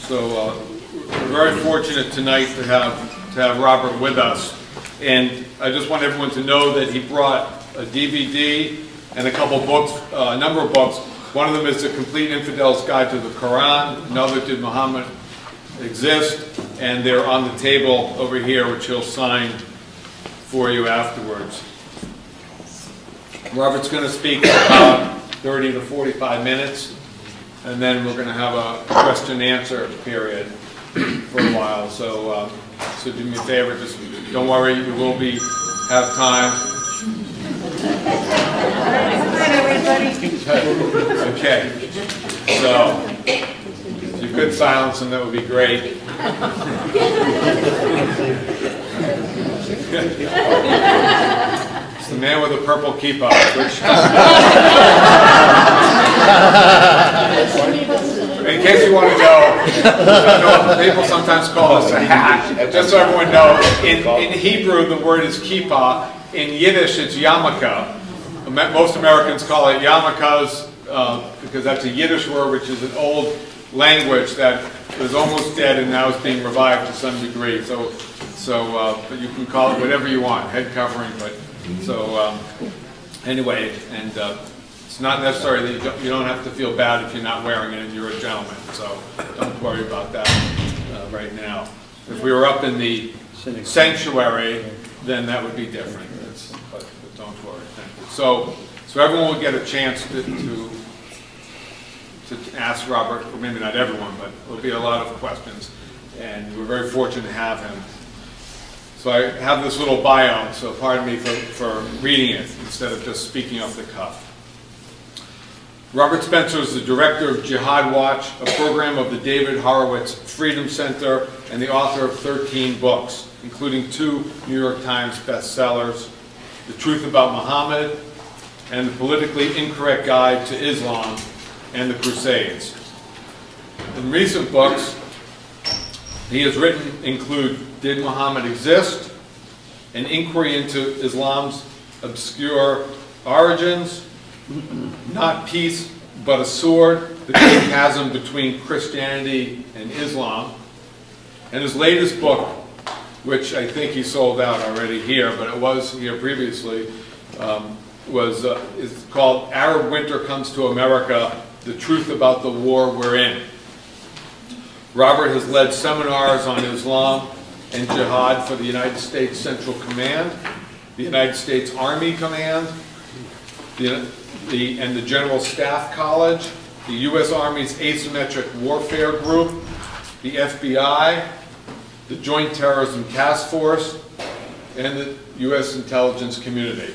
So we're very fortunate tonight to have Robert with us. And I just want everyone to know that he brought a DVD and a couple books, a number of books. One of them is The Complete Infidel's Guide to the Quran. Another, Did Muhammad Exist? And they're on the table over here, which he'll sign for you afterwards. Robert's going to speak for about 30 to 45 minutes, and then we're going to have a question-answer period for a while. So, so do me a favor, just don't worry, you will have time. Okay, so if you could silence them, that would be great. It's the man with the purple kippah. In case you want to know, people sometimes call this a hat. Just so everyone knows, in Hebrew the word is kippah. In Yiddish it's yarmulke. Most Americans call it yarmulkes because that's a Yiddish word, which is an old language that was almost dead and now is being revived to some degree. But you can call it whatever you want, head covering. But anyway, and it's not necessary that you don't have to feel bad if you're not wearing it and you're a gentleman. So don't worry about that right now. If we were up in the sanctuary, then that would be different. But don't worry. Thank you. So everyone will get a chance to ask Robert, or maybe not everyone, but there'll be a lot of questions, and we're very fortunate to have him. So I have this little bio, so pardon me for reading it instead of just speaking off the cuff. Robert Spencer is the director of Jihad Watch, a program of the David Horowitz Freedom Center, and the author of 13 books, including 2 New York Times bestsellers, The Truth About Muhammad, and The Politically Incorrect Guide to Islam and the Crusades. In recent books he has written include Did Muhammad Exist? An Inquiry into Islam's Obscure Origins, Not Peace But a Sword, The Great Chasm Between Christianity and Islam, and his latest book, which I think he sold out already here, but it was here previously, is called Arab Winter Comes to America, The Truth About the War We're In. Robert has led seminars on Islam and jihad for the United States Central Command, the United States Army Command, and the General Staff College, the U.S. Army's Asymmetric Warfare Group, the FBI, the Joint Terrorism Task Force, and the U.S. intelligence community.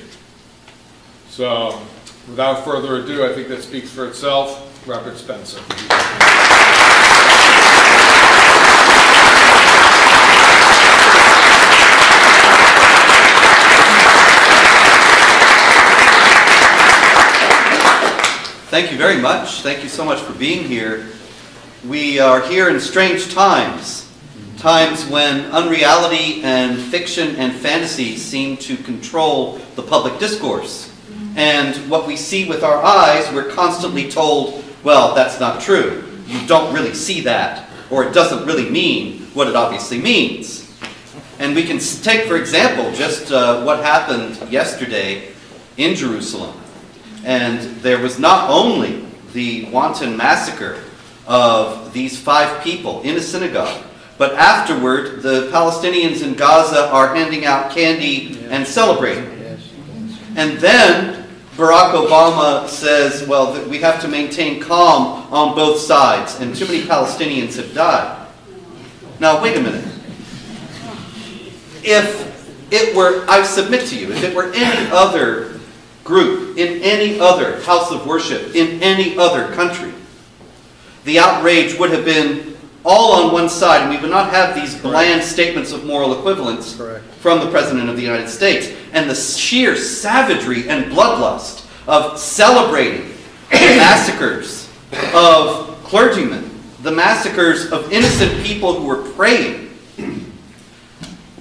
So, without further ado, I think that speaks for itself. Robert Spencer. Thank you very much. Thank you so much for being here. We are here in strange times. Times when unreality and fiction and fantasy seem to control the public discourse. And what we see with our eyes, we're constantly told, well, that's not true. You don't really see that, or it doesn't really mean what it obviously means. And we can take, for example, just what happened yesterday in Jerusalem. And there was not only the wanton massacre of these 5 people in a synagogue, but afterward, the Palestinians in Gaza are handing out candy and celebrating. And then Barack Obama says, well, that we have to maintain calm on both sides, and too many Palestinians have died. Now, wait a minute. If it were, I submit to you, if it were any other group, in any other house of worship, in any other country, the outrage would have been all on one side, and we would not have these bland statements of moral equivalence from the President of the United States. And the sheer savagery and bloodlust of celebrating the massacres of clergymen, the massacres of innocent people who were praying,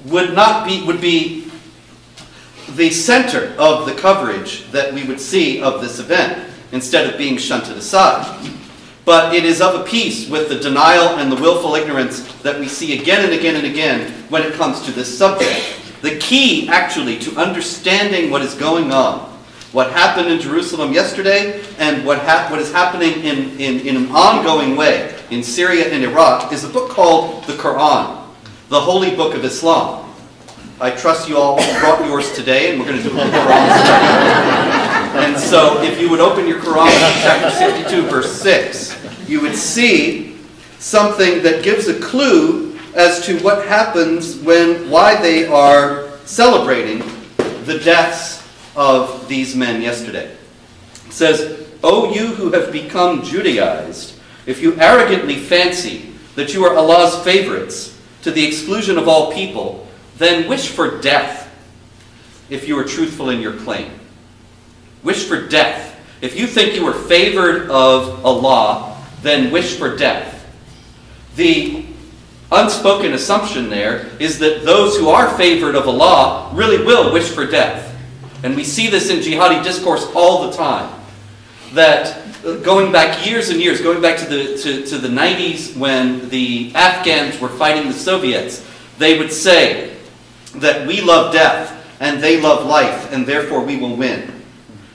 would be the center of the coverage that we would see of this event, instead of being shunted aside. but it is of a piece with the denial and the willful ignorance that we see again and again and again when it comes to this subject. The key, actually, to understanding what is going on, what happened in Jerusalem yesterday and what is happening in an ongoing way in Syria and Iraq, is a book called the Quran, the holy book of Islam. I trust you all brought yours today, and we're going to do a little Quran study. And so if you would open your Quran to chapter 62, verse 6, you would see something that gives a clue as to what happens why they are celebrating the deaths of these men yesterday. It says, "O you who have become Judaized, if you arrogantly fancy that you are Allah's favorites to the exclusion of all people, then wish for death if you are truthful in your claim." Wish for death. If you think you are favored of Allah, then wish for death. The unspoken assumption there is that those who are favored of Allah really will wish for death. And we see this in jihadi discourse all the time. That going back years and years, going back to the 90s when the Afghans were fighting the Soviets, they would say that we love death and they love life and therefore we will win.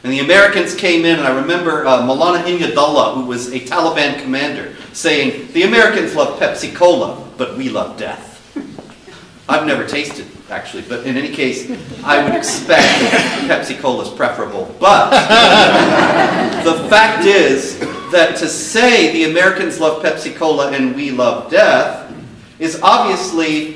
And the Americans came in, and I remember Maulana Inyadullah, who was a Taliban commander, saying, the Americans love Pepsi Cola, but we love death. I've never tasted, actually, but in any case, I would expect that Pepsi Cola is preferable. But the fact is that to say the Americans love Pepsi Cola and we love death is obviously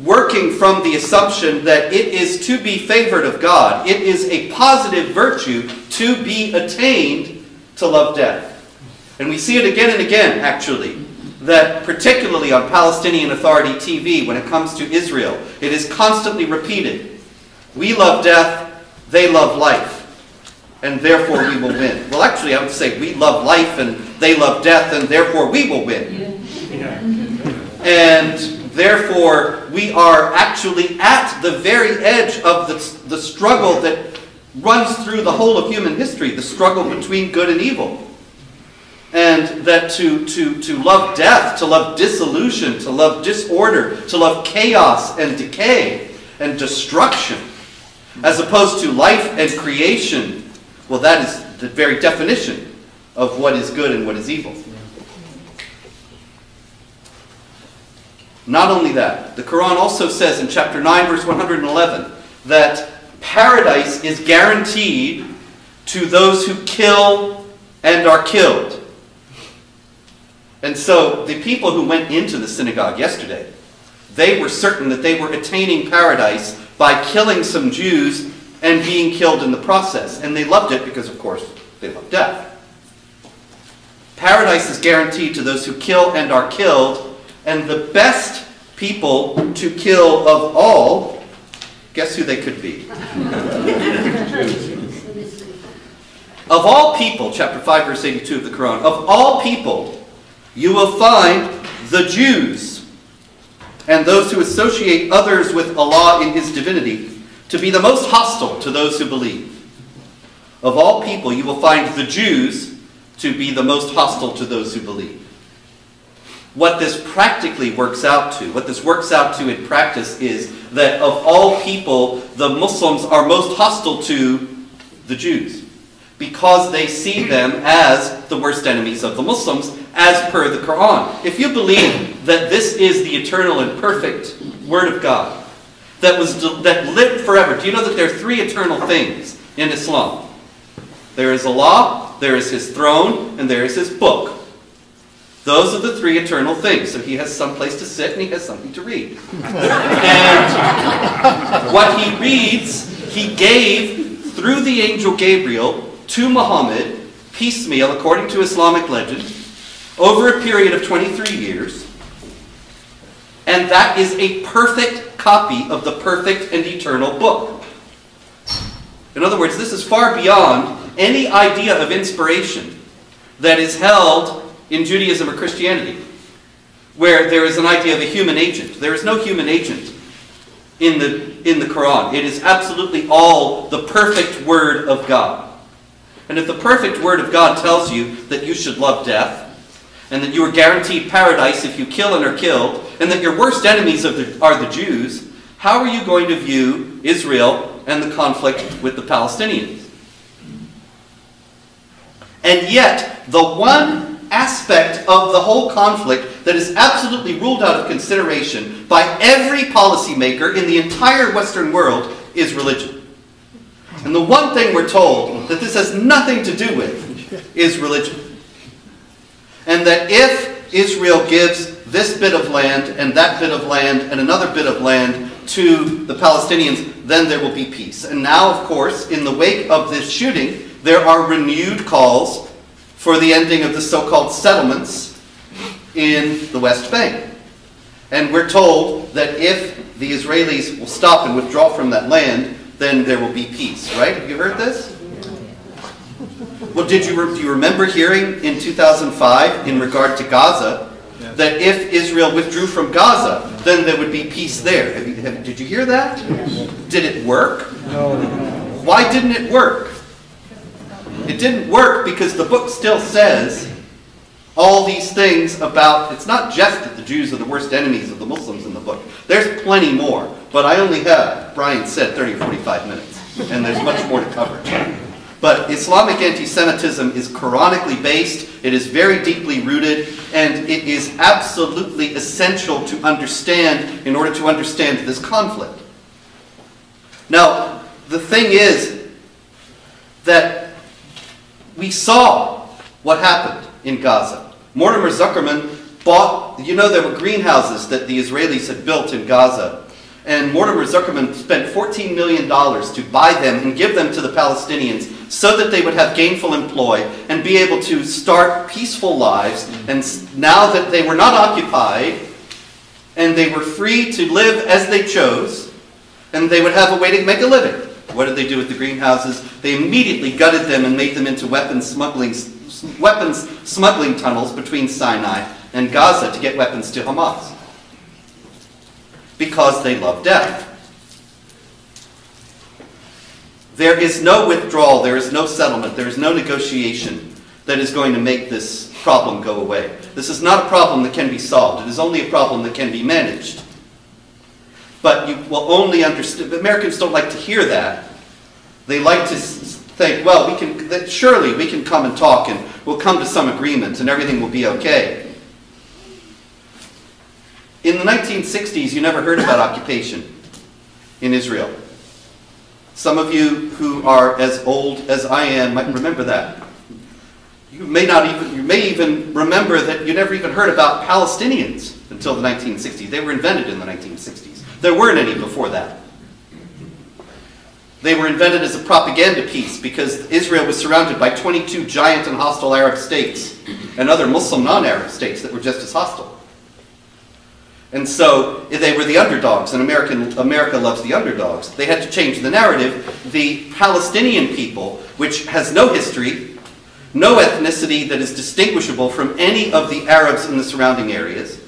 working from the assumption that it is to be favored of God. It is a positive virtue to be attained to love death. And we see it again and again, actually, that particularly on Palestinian Authority TV, when it comes to Israel, it is constantly repeated. We love death, they love life, and therefore we will win. Well, actually, I would say we love life and they love death, and therefore we will win. And therefore, we are actually at the very edge of the struggle that runs through the whole of human history, the struggle between good and evil. And that to love death, to love dissolution, to love disorder, to love chaos and decay and destruction, as opposed to life and creation, well, that is the very definition of what is good and what is evil. Not only that, the Quran also says in chapter 9, verse 111, that paradise is guaranteed to those who kill and are killed. And so the people who went into the synagogue yesterday, they were certain that they were attaining paradise by killing some Jews and being killed in the process. And they loved it because, of course, they love death. Paradise is guaranteed to those who kill and are killed. And the best people to kill of all, guess who they could be? Of all people, chapter 5, verse 82 of the Quran, of all people, you will find the Jews and those who associate others with Allah in His divinity to be the most hostile to those who believe. Of all people, you will find the Jews to be the most hostile to those who believe. What this practically works out to, what this works out to in practice is that of all people, the Muslims are most hostile to the Jews because they see them as the worst enemies of the Muslims as per the Quran. If you believe that this is the eternal and perfect Word of God that lived forever, do you know that there are three eternal things in Islam? There is Allah, there is His throne, and there is His book. Those are the three eternal things. So He has some place to sit and He has something to read. And what He reads, He gave through the angel Gabriel to Muhammad, piecemeal, according to Islamic legend, over a period of 23 years. And that is a perfect copy of the perfect and eternal book. In other words, this is far beyond any idea of inspiration that is held in Judaism or Christianity, where there is an idea of a human agent. There is no human agent in the Quran. It is absolutely all the perfect Word of God. And if the perfect Word of God tells you that you should love death, and that you are guaranteed paradise if you kill and are killed, and that your worst enemies are the Jews, how are you going to view Israel and the conflict with the Palestinians? And yet, the one aspect of the whole conflict that is absolutely ruled out of consideration by every policymaker in the entire Western world is religion. And the one thing we're told that this has nothing to do with is religion. And that if Israel gives this bit of land and that bit of land and another bit of land to the Palestinians, then there will be peace. And now, of course, in the wake of this shooting, there are renewed calls for the ending of the so-called settlements in the West Bank. And we're told that if the Israelis will stop and withdraw from that land, then there will be peace, right? Have you heard this? Well, do you remember hearing in 2005 in regard to Gaza that if Israel withdrew from Gaza, then there would be peace there? Did you hear that? Did it work? No. Why didn't it work? It didn't work because the book still says all these things about, it's not just that the Jews are the worst enemies of the Muslims in the book. There's plenty more, but I only have, Brian said, 30 or 45 minutes, and there's much more to cover. But Islamic anti-Semitism is Quranically based, it is very deeply rooted, and it is absolutely essential to understand in order to understand this conflict. Now, the thing is that we saw what happened in Gaza. Mortimer Zuckerman bought, there were greenhouses that the Israelis had built in Gaza. And Mortimer Zuckerman spent $14 million to buy them and give them to the Palestinians so that they would have gainful employ and be able to start peaceful lives. And now that they were not occupied and they were free to live as they chose, and they would have a way to make a living. What did they do with the greenhouses? They immediately gutted them and made them into weapons smuggling tunnels between Sinai and Gaza to get weapons to Hamas. Because they love death. There is no withdrawal, there is no settlement, there is no negotiation that is going to make this problem go away. This is not a problem that can be solved. It is only a problem that can be managed. But you will only understand, Americans don't like to hear that. They like to think, well, surely we can come and talk and we'll come to some agreement and everything will be okay. In the 1960s, you never heard about occupation in Israel. Some of you who are as old as I am might remember that. You may even remember that you never even heard about Palestinians until the 1960s. They were invented in the 1960s. There weren't any before that. They were invented as a propaganda piece because Israel was surrounded by 22 giant and hostile Arab states and other Muslim non-Arab states that were just as hostile. And so they were the underdogs, and America loves the underdogs. They had to change the narrative. The Palestinian people, which has no history, no ethnicity that is distinguishable from any of the Arabs in the surrounding areas.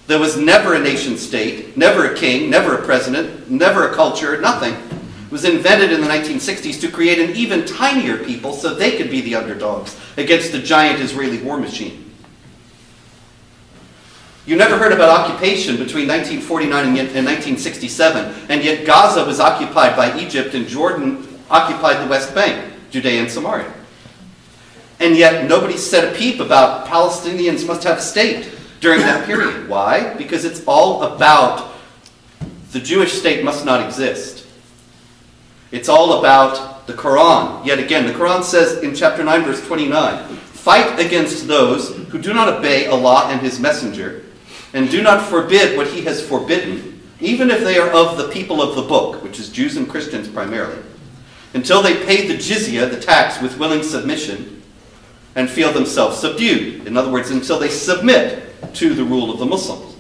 There was never a nation state, never a king, never a president, never a culture, nothing. It was invented in the 1960s to create an even tinier people so they could be the underdogs against the giant Israeli war machine. You never heard about occupation between 1949 and 1967, and yet Gaza was occupied by Egypt and Jordan occupied the West Bank, Judea and Samaria. And yet nobody said a peep about Palestinians must have a state during that period. Why? Because it's all about the Jewish state must not exist. It's all about the Quran. Yet again, the Quran says in chapter 9, verse 29, fight against those who do not obey Allah and His Messenger, and do not forbid what He has forbidden, even if they are of the people of the book, which is Jews and Christians primarily, until they pay the jizya, the tax, with willing submission, and feel themselves subdued. In other words, until they submit to the rule of the Muslims.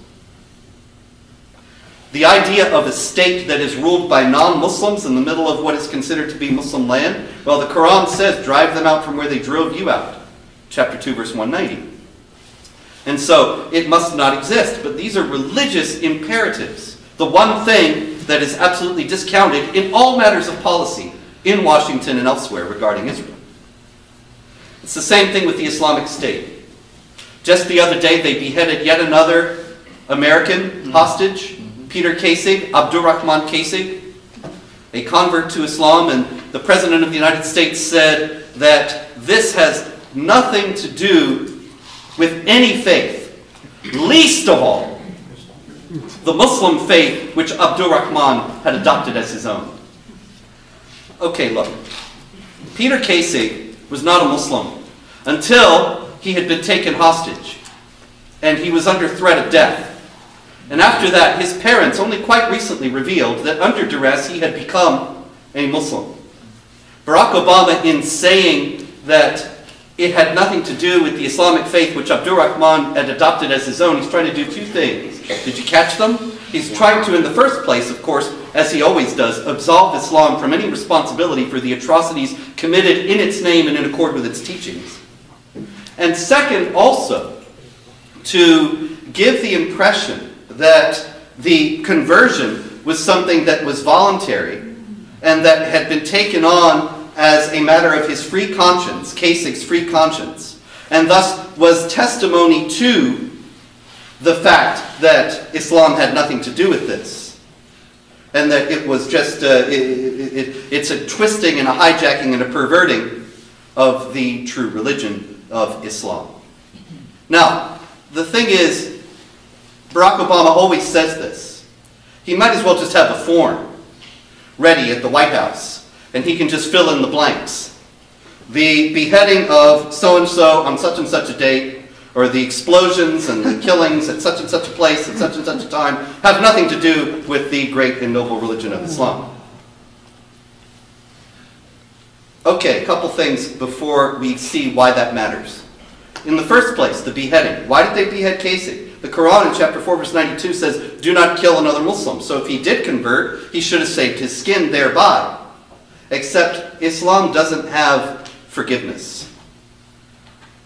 The idea of a state that is ruled by non-Muslims in the middle of what is considered to be Muslim land, well, the Quran says, drive them out from where they drove you out. Chapter 2, verse 190. And so, it must not exist. But these are religious imperatives. The one thing that is absolutely discounted in all matters of policy in Washington and elsewhere regarding Israel. It's the same thing with the Islamic State. Just the other day, they beheaded yet another American hostage, Peter Kasig, Abdurrahman Kasig, a convert to Islam, and the President of the United States said that this has nothing to do with any faith, least of all the Muslim faith which Abdurrahman had adopted as his own. Okay, look, Peter Kasig was not a Muslim until he had been taken hostage and he was under threat of death. And after that, his parents only quite recently revealed that under duress he had become a Muslim. Barack Obama, in saying that it had nothing to do with the Islamic faith which Abdurrahman had adopted as his own, he's trying to do two things. Did you catch them? He's trying to, in the first place, of course, as he always does, absolve Islam from any responsibility for the atrocities committed in its name and in accord with its teachings. And second, also, to give the impression that the conversion was something that was voluntary and that had been taken on as a matter of his free conscience, Kasig's free conscience, and thus was testimony to the fact that Islam had nothing to do with this, and that it was just it's a twisting and a hijacking and a perverting of the true religion of Islam. Now, the thing is, Barack Obama always says this. He might as well just have a form ready at the White House, and he can just fill in the blanks. The beheading of so-and-so on such and such a date, or the explosions and the killings at such and such a place at such and such a time, have nothing to do with the great and noble religion of Islam. Okay, a couple things before we see why that matters. In the first place, the beheading. Why did they behead Kasig? The Quran in chapter 4, verse 92 says, do not kill another Muslim. So if he did convert, he should have saved his skin thereby. Except Islam doesn't have forgiveness.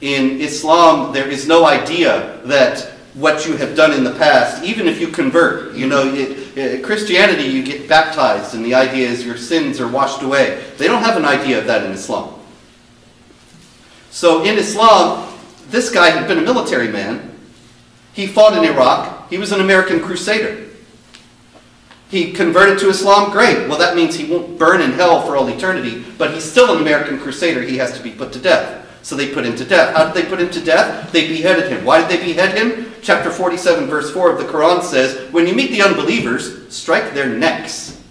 In Islam, there is no idea that what you have done in the past, even if you convert, you know, Christianity, you get baptized and the idea is your sins are washed away. They don't have an idea of that in Islam. So in Islam, this guy had been a military man. He fought in Iraq. He was an American crusader. He converted to Islam, great. Well, that means he won't burn in hell for all eternity, but he's still an American crusader. He has to be put to death. So they put him to death. How did they put him to death? They beheaded him. Why did they behead him? Chapter 47, verse 4 of the Quran says, when you meet the unbelievers, strike their necks.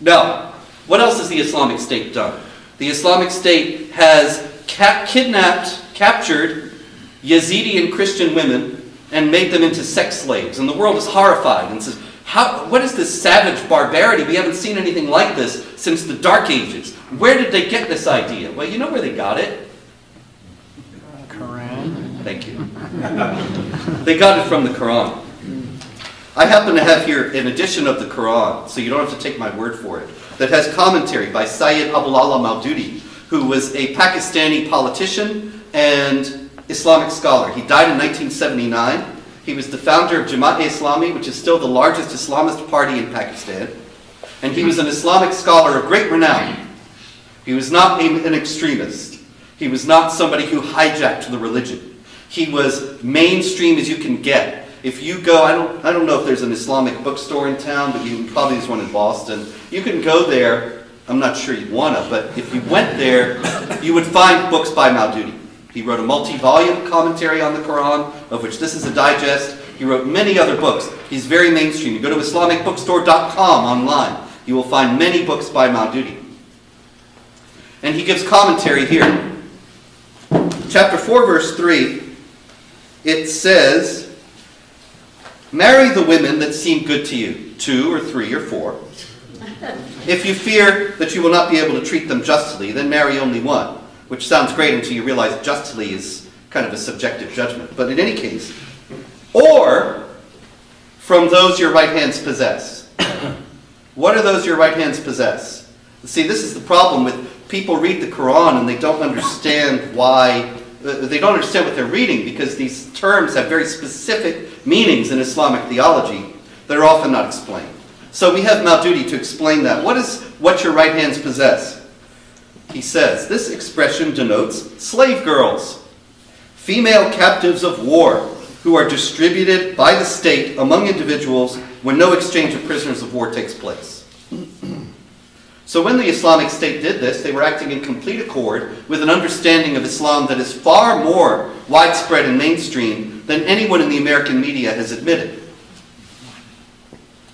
Now, what else has the Islamic State done? The Islamic State has captured Yazidi and Christian women and made them into sex slaves. And the world is horrified and says, what is this savage barbarity? We haven't seen anything like this since the Dark Ages. Where did they get this idea? Well, you know where they got it. Quran. Thank you. They got it from the Quran. I happen to have here an edition of the Quran, so you don't have to take my word for it, that has commentary by Sayyid Abul Ala Maududi, who was a Pakistani politician and Islamic scholar. He died in 1979. He was the founder of Jamaat-e-Islami, which is still the largest Islamist party in Pakistan. And he was an Islamic scholar of great renown. He was not an extremist. He was not somebody who hijacked the religion. He was mainstream as you can get. If you go, I don't know if there's an Islamic bookstore in town, but probably there's one in Boston. You can go there. I'm not sure you'd want to, but if you went there, you would find books by Maududi. He wrote a multi-volume commentary on the Quran, of which this is a digest. He wrote many other books. He's very mainstream. You go to IslamicBookstore.com online. You will find many books by Maududi. And he gives commentary here. Chapter 4, verse 3, it says, marry the women that seem good to you, 2 or 3 or 4. If you fear that you will not be able to treat them justly, then marry only one. Which sounds great until you realize justly is kind of a subjective judgment. But in any case, or from those your right hands possess. What are those your right hands possess? See, this is the problem with people read the Quran and they don't understand why, they don't understand what they're reading because these terms have very specific meanings in Islamic theology that are often not explained. So we have Maududi to explain that. What is what your right hands possess? he says, this expression denotes slave girls, female captives of war, who are distributed by the state among individuals when no exchange of prisoners of war takes place. So when the Islamic State did this, they were acting in complete accord with an understanding of Islam that is far more widespread and mainstream than anyone in the American media has admitted.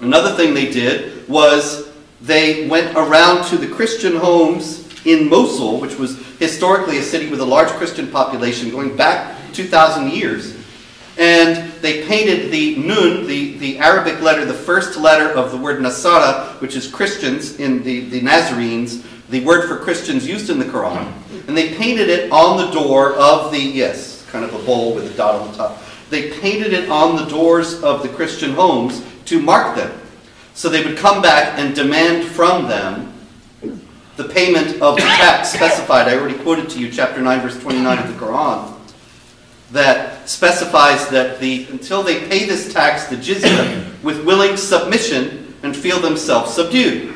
Another thing they did was they went around to the Christian homes in Mosul, which was historically a city with a large Christian population going back 2,000 years. And they painted the nun, the Arabic letter, the first letter of the word Nasara, which is Christians in the Nazarenes, the word for Christians used in the Quran. And they painted it on the door of the, yes, kind of a bowl with a dot on the top. They painted it on the doors of the Christian homes to mark them. So they would come back and demand from them the payment of the tax specified. I already quoted to you chapter 9, verse 29 of the Quran, that specifies that until they pay this tax, the jizya, with willing submission and feel themselves subdued.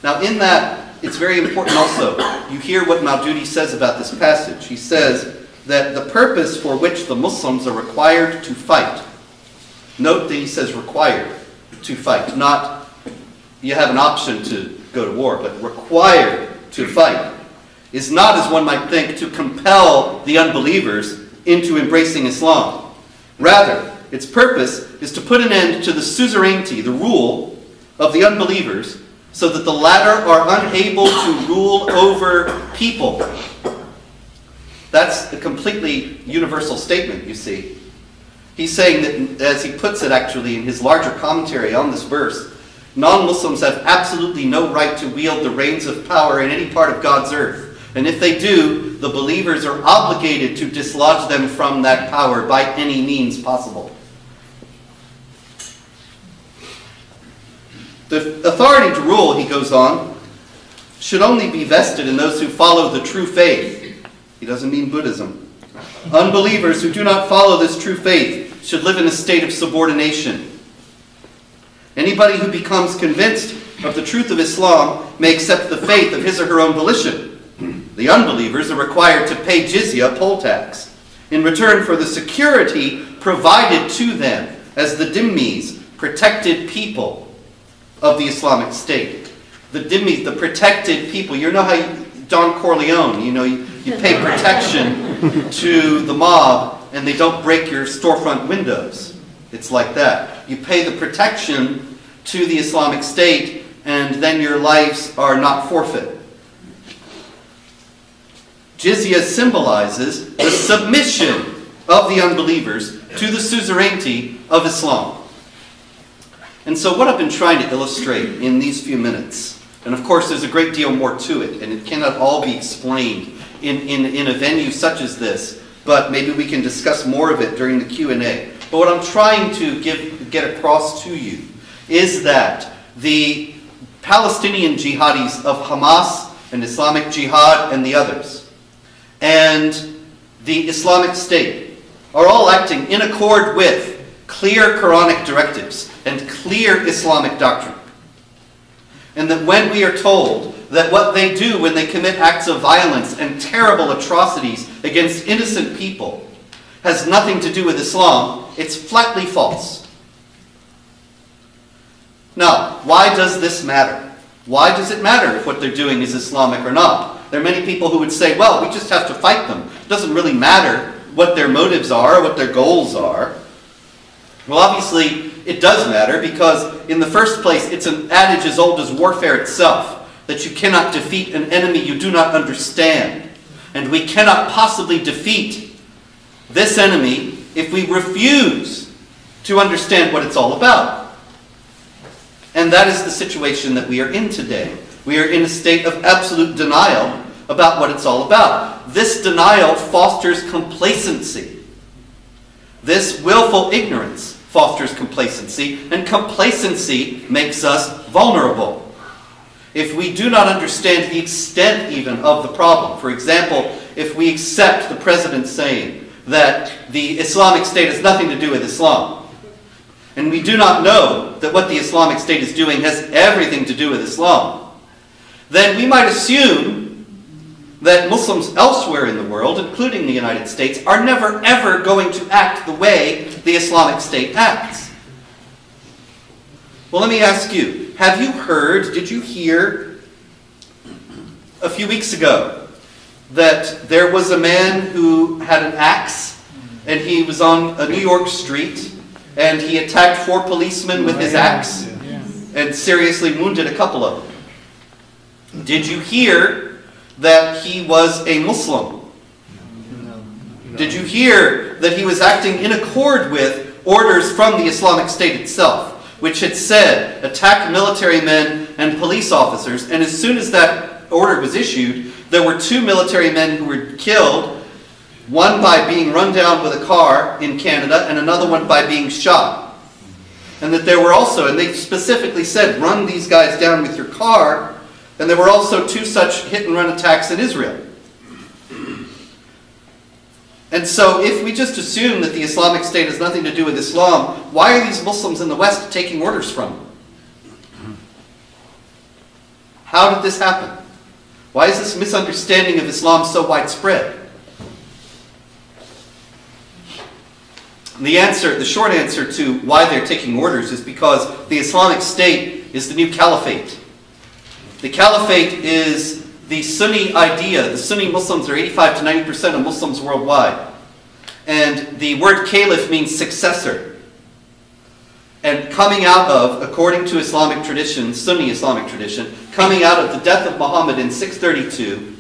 Now in that, it's very important also, you hear what Maududi says about this passage. He says that the purpose for which the Muslims are required to fight, note that he says required to fight, not you have an option to go to war, but required to fight, is not, as one might think, to compel the unbelievers into embracing Islam. Rather, its purpose is to put an end to the suzerainty, the rule of the unbelievers, so that the latter are unable to rule over people. That's a completely universal statement, you see. He's saying that, as he puts it actually in his larger commentary on this verse, non-Muslims have absolutely no right to wield the reins of power in any part of God's earth. And if they do, the believers are obligated to dislodge them from that power by any means possible. The authority to rule, he goes on, should only be vested in those who follow the true faith. He doesn't mean Buddhism. Unbelievers who do not follow this true faith should live in a state of subordination. Anybody who becomes convinced of the truth of Islam may accept the faith of his or her own volition. The unbelievers are required to pay jizya, poll tax, in return for the security provided to them as the dhimmis, protected people of the Islamic State. The dhimmis, the protected people. You know how Don Corleone, you pay protection to the mob and they don't break your storefront windows. It's like that. You pay the protection to the Islamic State and then your lives are not forfeit. Jizya symbolizes the submission of the unbelievers to the suzerainty of Islam. And so what I've been trying to illustrate in these few minutes, and of course there's a great deal more to it, and it cannot all be explained in a venue such as this, but maybe we can discuss more of it during the Q&A. But what I'm trying to get across to you is that the Palestinian jihadis of Hamas and Islamic Jihad and the others, and the Islamic State are all acting in accord with clear Quranic directives and clear Islamic doctrine. And that when we are told that what they do when they commit acts of violence and terrible atrocities against innocent people has nothing to do with Islam, it's flatly false. Now, why does this matter? Why does it matter if what they're doing is Islamic or not? There are many people who would say, well, we just have to fight them. It doesn't really matter what their motives are, what their goals are. Well, obviously, it does matter because, in the first place, it's an adage as old as warfare itself, that you cannot defeat an enemy you do not understand. And we cannot possibly defeat this enemy if we refuse to understand what it's all about. And that is the situation that we are in today. We are in a state of absolute denial about what it's all about. This denial fosters complacency. This willful ignorance fosters complacency, and complacency makes us vulnerable. If we do not understand the extent even of the problem, for example, if we accept the president saying that the Islamic State has nothing to do with Islam, and we do not know that what the Islamic State is doing has everything to do with Islam, then we might assume that Muslims elsewhere in the world, including the United States, are never ever going to act the way the Islamic State acts. Well, let me ask you, have you heard, did you hear a few weeks ago that there was a man who had an axe and he was on a New York street and he attacked 4 policemen with his axe and seriously wounded a couple of them? Did you hear that he was a Muslim? Did you hear that he was acting in accord with orders from the Islamic State itself, which had said, attack military men and police officers, and as soon as that order was issued, there were 2 military men who were killed, one by being run down with a car in Canada, and another one by being shot. And that there were also, and they specifically said, run these guys down with your car, and there were also 2 such hit-and-run attacks in Israel. And so if we just assume that the Islamic State has nothing to do with Islam, why are these Muslims in the West taking orders from them? How did this happen? Why is this misunderstanding of Islam so widespread? The short answer to why they're taking orders is because the Islamic State is the new caliphate. The caliphate is the Sunni idea. The Sunni Muslims are 85 to 90% of Muslims worldwide. And the word caliph means successor. And coming out of, according to Islamic tradition, Sunni Islamic tradition, coming out of the death of Muhammad in 632,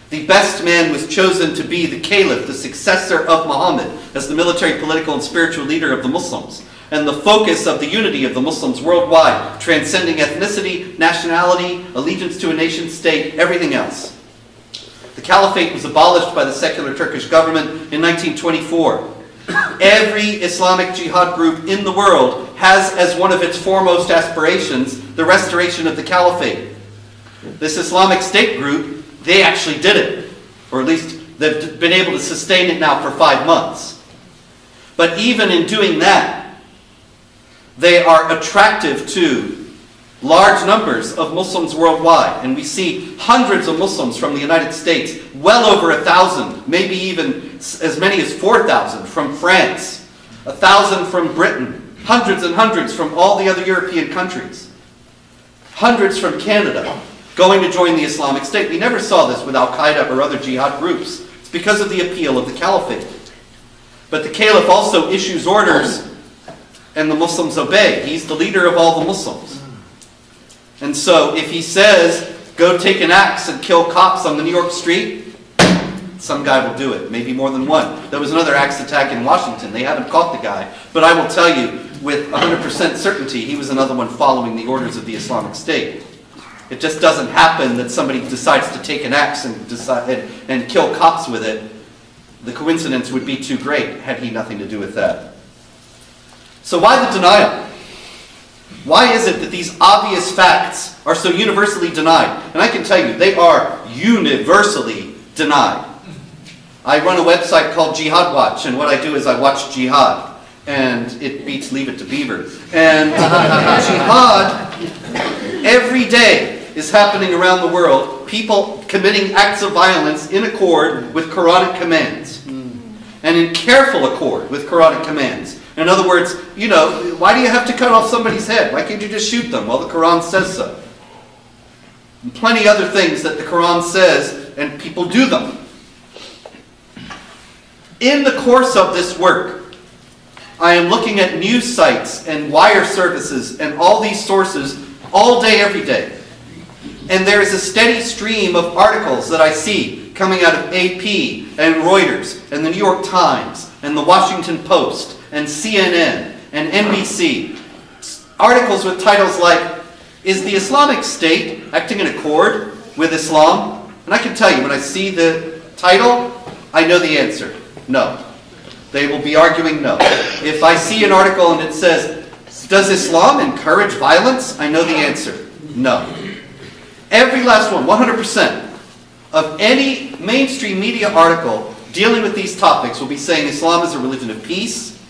the best man was chosen to be the caliph, the successor of Muhammad, as the military, political, and spiritual leader of the Muslims, and the focus of the unity of the Muslims worldwide, transcending ethnicity, nationality, allegiance to a nation state, everything else. The caliphate was abolished by the secular Turkish government in 1924. Every Islamic jihad group in the world has as one of its foremost aspirations the restoration of the caliphate. This Islamic State group, they actually did it. Or at least they've been able to sustain it now for 5 months. But even in doing that, they are attractive to large numbers of Muslims worldwide. And we see hundreds of Muslims from the United States, well over 1,000, maybe even as many as 4,000 from France, 1,000 from Britain, hundreds and hundreds from all the other European countries, hundreds from Canada, going to join the Islamic State. We never saw this with Al-Qaeda or other jihad groups. It's because of the appeal of the caliphate. But the caliph also issues orders and the Muslims obey. He's the leader of all the Muslims. And so if he says, go take an axe and kill cops on the New York street, some guy will do it, maybe more than one. There was another axe attack in Washington. They haven't caught the guy. But I will tell you with 100% certainty, he was another one following the orders of the Islamic State. It just doesn't happen that somebody decides to take an axe and kill cops with it. The coincidence would be too great had he nothing to do with that. So why the denial? Why is it that these obvious facts are so universally denied? And I can tell you, they are universally denied. I run a website called Jihad Watch, and what I do is I watch jihad. And it beats Leave It to Beaver. And jihad, every day, is happening around the world. People committing acts of violence in accord with Quranic commands. And in careful accord with Quranic commands. In other words, you know, why do you have to cut off somebody's head? Why can't you just shoot them? Well, the Quran says so. And plenty other things that the Quran says, and people do them. In the course of this work, I am looking at news sites and wire services and all these sources all day, every day. And there is a steady stream of articles that I see coming out of AP and Reuters and the New York Times and the Washington Post and CNN and NBC. Articles with titles like, is the Islamic State acting in accord with Islam? And I can tell you, when I see the title, I know the answer. No. They will be arguing no. If I see an article and it says, does Islam encourage violence? I know the answer. No. Every last one, 100%, of any mainstream media article dealing with these topics will be saying Islam is a religion of peace.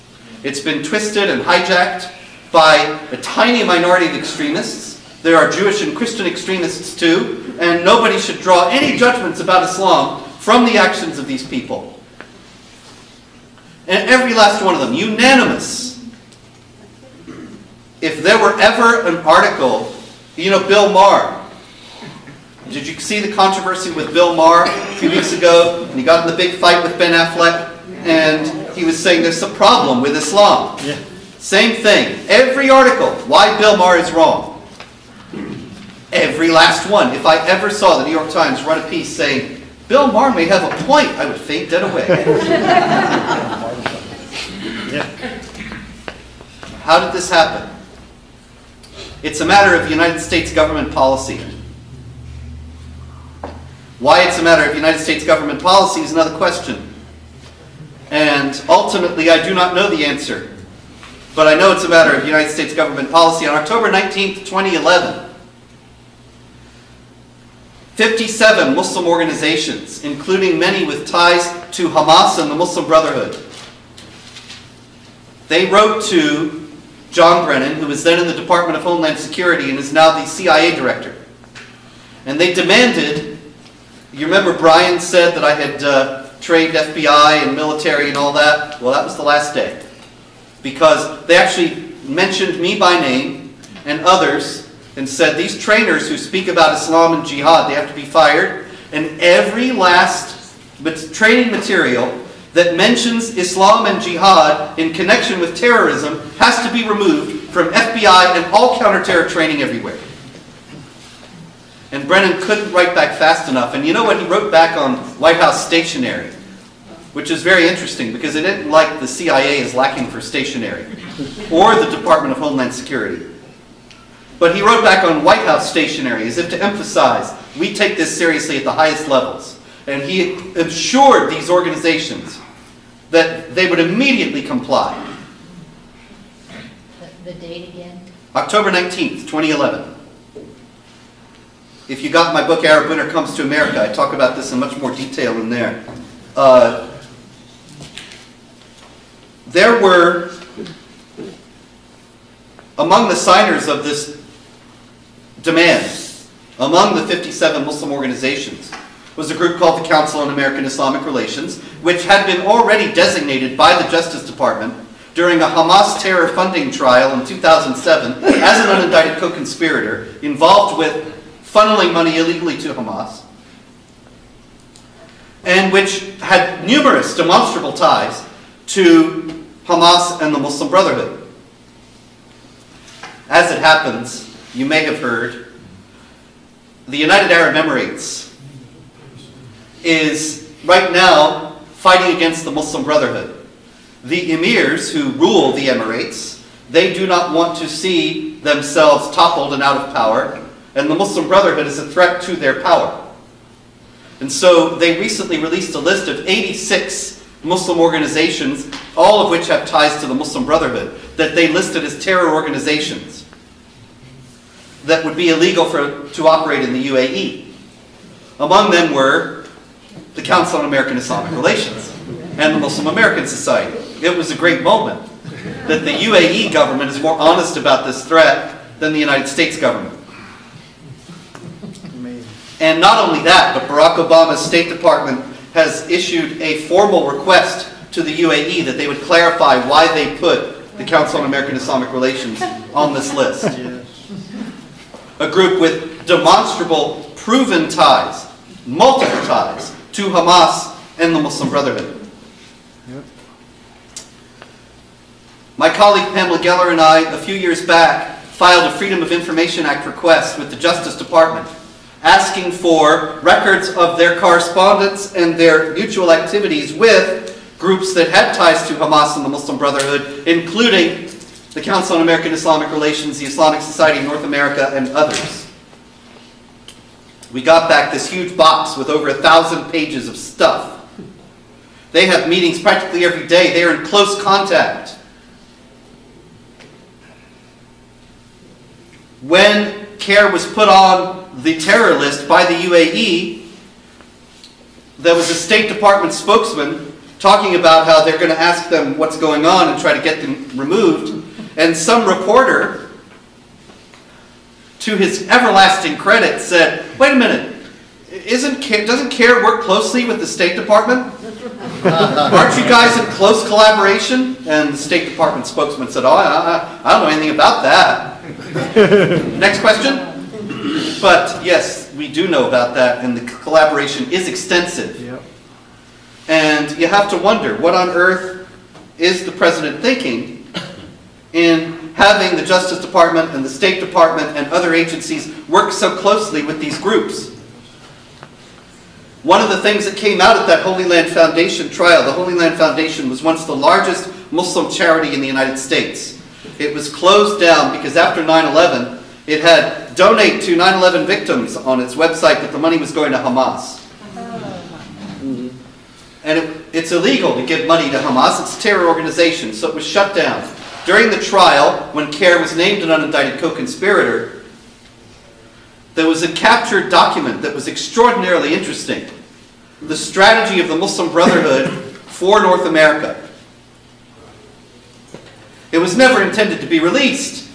It's been twisted and hijacked by a tiny minority of extremists. There are Jewish and Christian extremists too, and nobody should draw any judgments about Islam from the actions of these people. And every last one of them, unanimous. If there were ever an article, Bill Maher. Did you see the controversy with Bill Maher a few weeks ago? And he got in the big fight with Ben Affleck, and he was saying there's a problem with Islam. Yeah. Same thing. Every article, why Bill Maher is wrong. Every last one. If I ever saw the New York Times run a piece saying, Bill Maher may have a point, I would faint dead away. Yeah. How did this happen? It's a matter of United States government policy. Why it's a matter of United States government policy is another question. And ultimately, I do not know the answer. But I know it's a matter of United States government policy. On October 19th, 2011, 57 Muslim organizations, including many with ties to Hamas and the Muslim Brotherhood, they wrote to John Brennan, who was then in the Department of Homeland Security and is now the CIA director. And they demanded, you remember Brian said that I had trained FBI and military and all that? Well, that was the last day. Because they actually mentioned me by name and others and said these trainers who speak about Islam and jihad, they have to be fired. And every last training material that mentions Islam and jihad in connection with terrorism has to be removed from FBI and all counter-terror training everywhere. And Brennan couldn't write back fast enough. And you know what? He wrote back on White House stationery, which is very interesting because it didn't like the CIA is lacking for stationery or the Department of Homeland Security. But he wrote back on White House stationery as if to emphasize, we take this seriously at the highest levels. And he assured these organizations that they would immediately comply. The date again? October 19th, 2011. If you got my book, Arab Winter Comes to America, I talk about this in much more detail in there. There were, among the signers of this demand, among the 57 Muslim organizations, was a group called the Council on American Islamic Relations, which had been already designated by the Justice Department during a Hamas terror funding trial in 2007 as an unindicted co-conspirator involved with funneling money illegally to Hamas, and which had numerous demonstrable ties to Hamas and the Muslim Brotherhood. As it happens, you may have heard, the United Arab Emirates is right now fighting against the Muslim Brotherhood. The emirs who rule the Emirates, they do not want to see themselves toppled and out of power, and the Muslim Brotherhood is a threat to their power. And so they recently released a list of 86 Muslim organizations, all of which have ties to the Muslim Brotherhood, that they listed as terror organizations that would be illegal to operate in the UAE. Among them were the Council on American Islamic Relations and the Muslim American Society. It was a great moment that the UAE government is more honest about this threat than the United States government. And not only that, but Barack Obama's State Department has issued a formal request to the UAE that they would clarify why they put the Council on American Islamic Relations on this list. A group with demonstrable, proven ties, multiple ties, to Hamas and the Muslim Brotherhood. Yep. My colleague Pamela Geller and I, a few years back, filed a Freedom of Information Act request with the Justice Department, asking for records of their correspondence and their mutual activities with groups that had ties to Hamas and the Muslim Brotherhood, including the Council on American Islamic Relations, the Islamic Society of North America, and others. We got back this huge box with over 1,000 pages of stuff. They have meetings practically every day. They are in close contact. When CARE was put on the terror list by the UAE, there was a State Department spokesman talking about how they're going to ask them what's going on and try to get them removed. And some reporter to his everlasting credit, said, wait a minute, doesn't CARE work closely with the State Department? Aren't you guys in close collaboration? And the State Department spokesman said, oh, I don't know anything about that. Next question? But yes, we do know about that, and the collaboration is extensive. Yep. And you have to wonder, what on earth is the president thinking in having the Justice Department and the State Department and other agencies work so closely with these groups? One of the things that came out at that Holy Land Foundation trial, the Holy Land Foundation was once the largest Muslim charity in the United States. It was closed down because after 9/11, it had donate to 9/11 victims on its website, but the money was going to Hamas. And it's illegal to give money to Hamas. It's a terror organization, so it was shut down. During the trial, when CARE was named an unindicted co-conspirator, there was a captured document that was extraordinarily interesting. The strategy of the Muslim Brotherhood for North America. It was never intended to be released.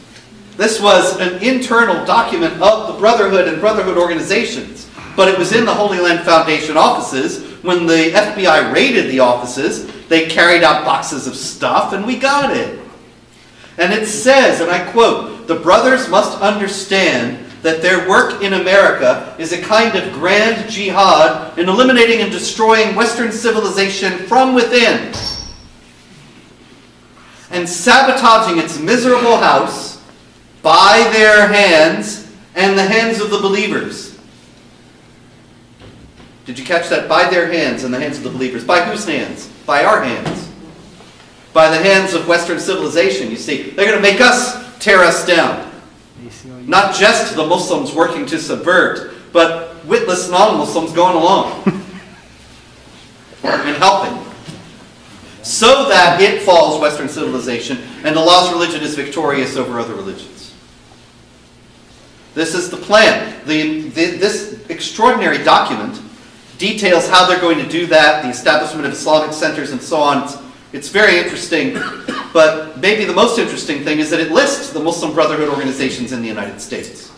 This was an internal document of the Brotherhood and Brotherhood organizations. But it was in the Holy Land Foundation offices. When the FBI raided the offices, they carried out boxes of stuff and we got it. And it says, and I quote, "The brothers must understand that their work in America is a kind of grand jihad in eliminating and destroying Western civilization from within and sabotaging its miserable house by their hands and the hands of the believers." Did you catch that? By their hands and the hands of the believers. By whose hands? By our hands. By the hands of Western civilization. You see, they're going to make us tear us down. Not just the Muslims working to subvert, but witless non-Muslims going along and helping. So that it falls, Western civilization, and Allah's religion is victorious over other religions. This is the plan. This extraordinary document details how they're going to do that, the establishment of Islamic centers and so on. It's very interesting, but maybe the most interesting thing is that it lists the Muslim Brotherhood organizations in the United States.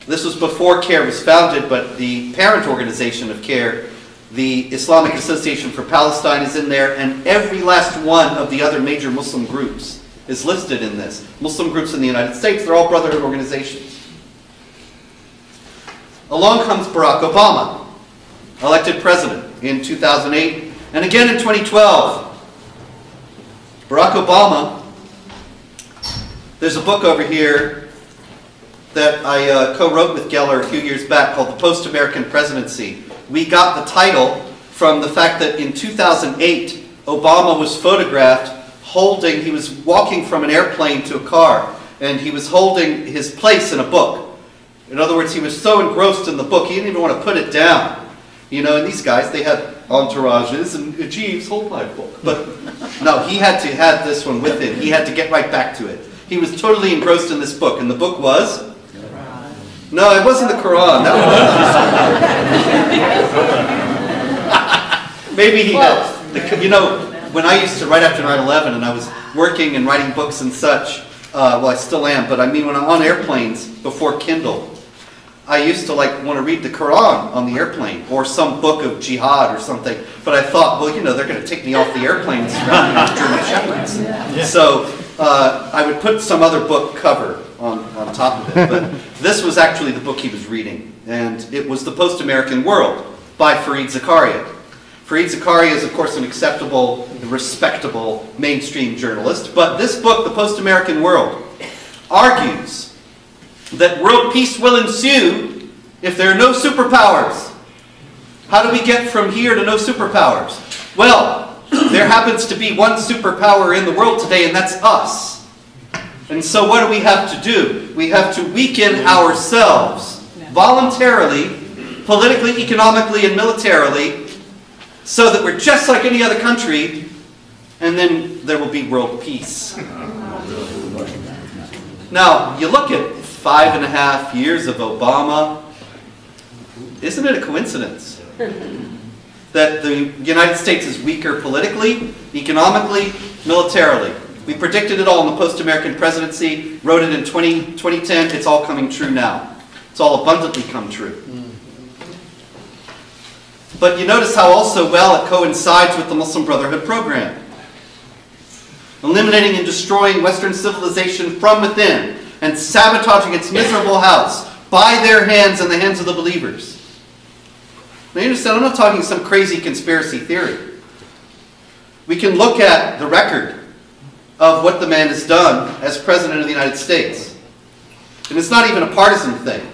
This was before CARE was founded, but the parent organization of CARE, the Islamic Association for Palestine, is in there, and every last one of the other major Muslim groups is listed in this. Muslim groups in the United States, they're all Brotherhood organizations. Along comes Barack Obama, elected president in 2008, and again in 2012. Barack Obama, there's a book over here that I co-wrote with Geller a few years back called The Post-American Presidency. We got the title from the fact that in 2008, Obama was photographed holding, he was walking from an airplane to a car, and he was holding his place in a book. In other words, he was so engrossed in the book, he didn't even want to put it down. You know, and these guys, they had entourages and, Jeeves, hold my book. But no, he had to have this one with him. He had to get right back to it. He was totally engrossed in this book, and the book was? No, it wasn't the Quran. That was maybe he had, you know, when I used to, right after 9/11, and I was working and writing books and such, well, I still am, but I mean, when I'm on airplanes before Kindle, I used to want to read the Quran on the airplane, or some book of jihad or something, but I thought, well, you know, they're going to take me off the airplane and surround me with German shepherds. Yeah. So I would put some other book cover on top of it, but this was actually the book he was reading, and it was The Post-American World by Fareed Zakaria. Fareed Zakaria is, of course, an acceptable, respectable, mainstream journalist, but this book, The Post-American World, argues that world peace will ensue if there are no superpowers. How do we get from here to no superpowers? Well, there happens to be one superpower in the world today, and that's us. And so what do we have to do? We have to weaken ourselves voluntarily, politically, economically, and militarily, so that we're just like any other country, and then there will be world peace. Now, you look at 5.5 years of Obama. Isn't it a coincidence that the United States is weaker politically, economically, militarily We predicted it all in the post-American presidency, wrote it in 2010, it's all coming true now. It's all abundantly come true. But you notice how also well it coincides with the Muslim Brotherhood program. Eliminating and destroying Western civilization from within and sabotaging its miserable house by their hands and the hands of the believers. Now you understand, I'm not talking some crazy conspiracy theory. We can look at the record of what the man has done as President of the United States. And it's not even a partisan thing.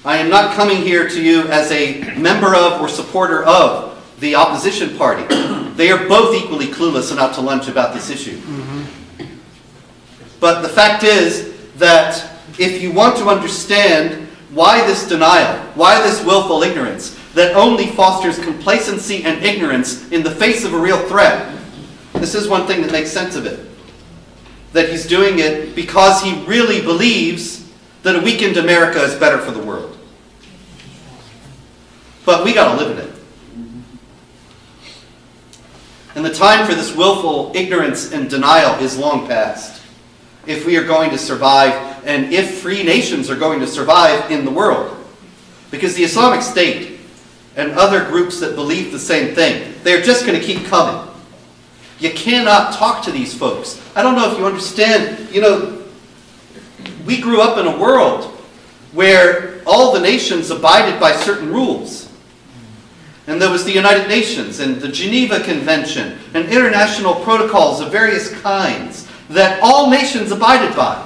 I am not coming here to you as a member of or supporter of the opposition party. They are both equally clueless and out to lunch about this issue. But the fact is that if you want to understand why this denial, why this willful ignorance that only fosters complacency and ignorance in the face of a real threat, this is one thing that makes sense of it. That he's doing it because he really believes that a weakened America is better for the world. But we got to live in it. And the time for this willful ignorance and denial is long past. If we are going to survive, and if free nations are going to survive in the world. Because the Islamic State and other groups that believe the same thing, they're just going to keep coming. You cannot talk to these folks. I don't know if you understand, you know, we grew up in a world where all the nations abided by certain rules. And there was the United Nations and the Geneva Convention and international protocols of various kinds that all nations abided by.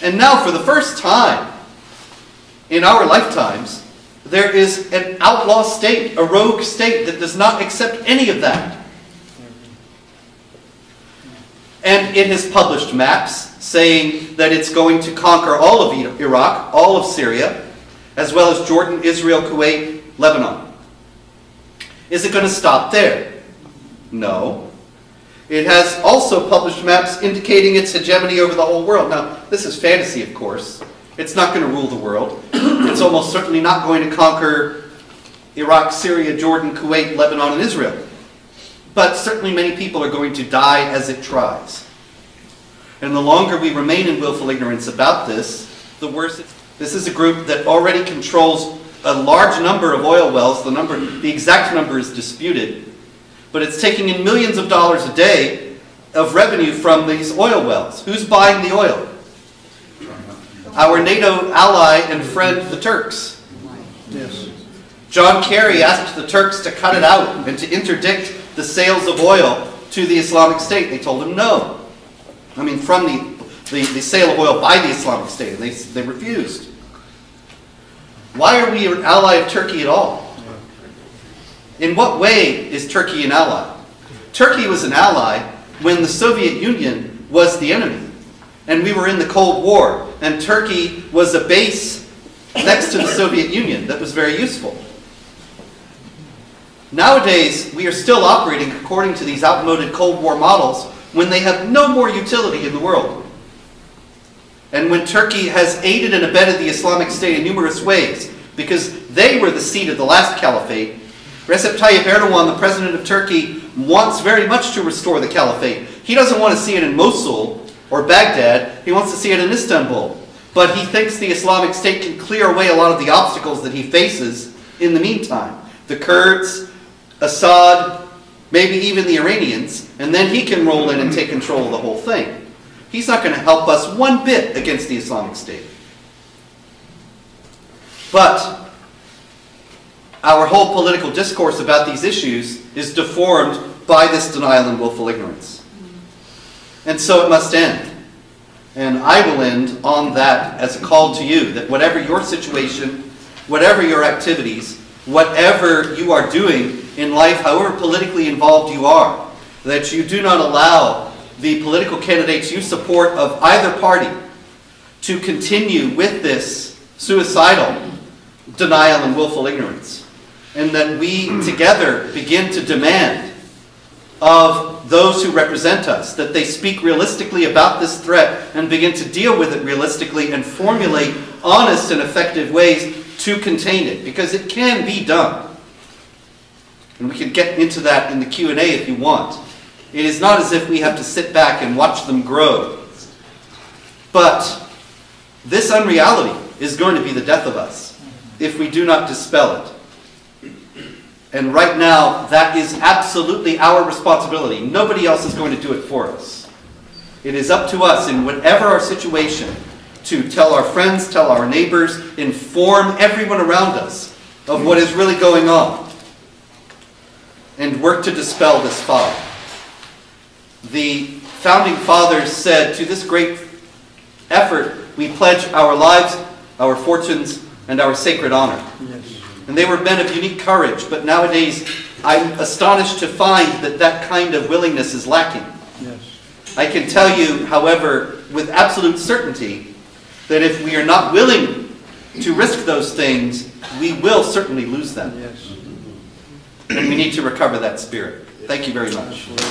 And now for the first time in our lifetimes, there is an outlaw state, a rogue state that does not accept any of that. And it has published maps saying that it's going to conquer all of Iraq, all of Syria, as well as Jordan, Israel, Kuwait, Lebanon. Is it going to stop there? No. It has also published maps indicating its hegemony over the whole world. Now, this is fantasy, of course. It's not going to rule the world. It's almost certainly not going to conquer Iraq, Syria, Jordan, Kuwait, Lebanon, and Israel. But certainly many people are going to die as it tries. And the longer we remain in willful ignorance about this, the worse it is. This is a group that already controls a large number of oil wells. The exact number is disputed. But it's taking in millions of dollars a day of revenue from these oil wells. Who's buying the oil? Our NATO ally and friend, the Turks. Yes. John Kerry asked the Turks to cut it out and to interdict the sales of oil to the Islamic State. They told him no. I mean, from the sale of oil by the Islamic State. And they refused. Why are we an ally of Turkey at all? In what way is Turkey an ally? Turkey was an ally when the Soviet Union was the enemy. And we were in the Cold War. And Turkey was a base next to the Soviet Union that was very useful. Nowadays, we are still operating according to these outmoded Cold War models when they have no more utility in the world. And when Turkey has aided and abetted the Islamic State in numerous ways, because they were the seat of the last caliphate, Recep Tayyip Erdogan, the president of Turkey, wants very much to restore the caliphate. He doesn't want to see it in Mosul or Baghdad. He wants to see it in Istanbul. But he thinks the Islamic State can clear away a lot of the obstacles that he faces in the meantime. The Kurds, Assad, maybe even the Iranians, and then he can roll in and take control of the whole thing. He's not going to help us one bit against the Islamic State. But our whole political discourse about these issues is deformed by this denial and willful ignorance. And so it must end. And I will end on that as a call to you, that whatever your situation, whatever your activities, whatever you are doing in life, however politically involved you are, that you do not allow the political candidates you support of either party to continue with this suicidal denial and willful ignorance. And that we together begin to demand of those who represent us that they speak realistically about this threat and begin to deal with it realistically and formulate honest and effective ways to contain it, because it can be done. And we can get into that in the Q&A if you want. It is not as if we have to sit back and watch them grow. But this unreality is going to be the death of us if we do not dispel it. And right now, that is absolutely our responsibility. Nobody else is going to do it for us. It is up to us in whatever our situation to tell our friends, tell our neighbors, inform everyone around us of what is really going on, and work to dispel this fog. The founding fathers said, to this great effort, we pledge our lives, our fortunes, and our sacred honor. Yes. And they were men of unique courage, but nowadays I'm astonished to find that that kind of willingness is lacking. Yes. I can tell you, however, with absolute certainty, that if we are not willing to risk those things, we will certainly lose them. Yes. And we need to recover that spirit. Thank you very much. Absolutely.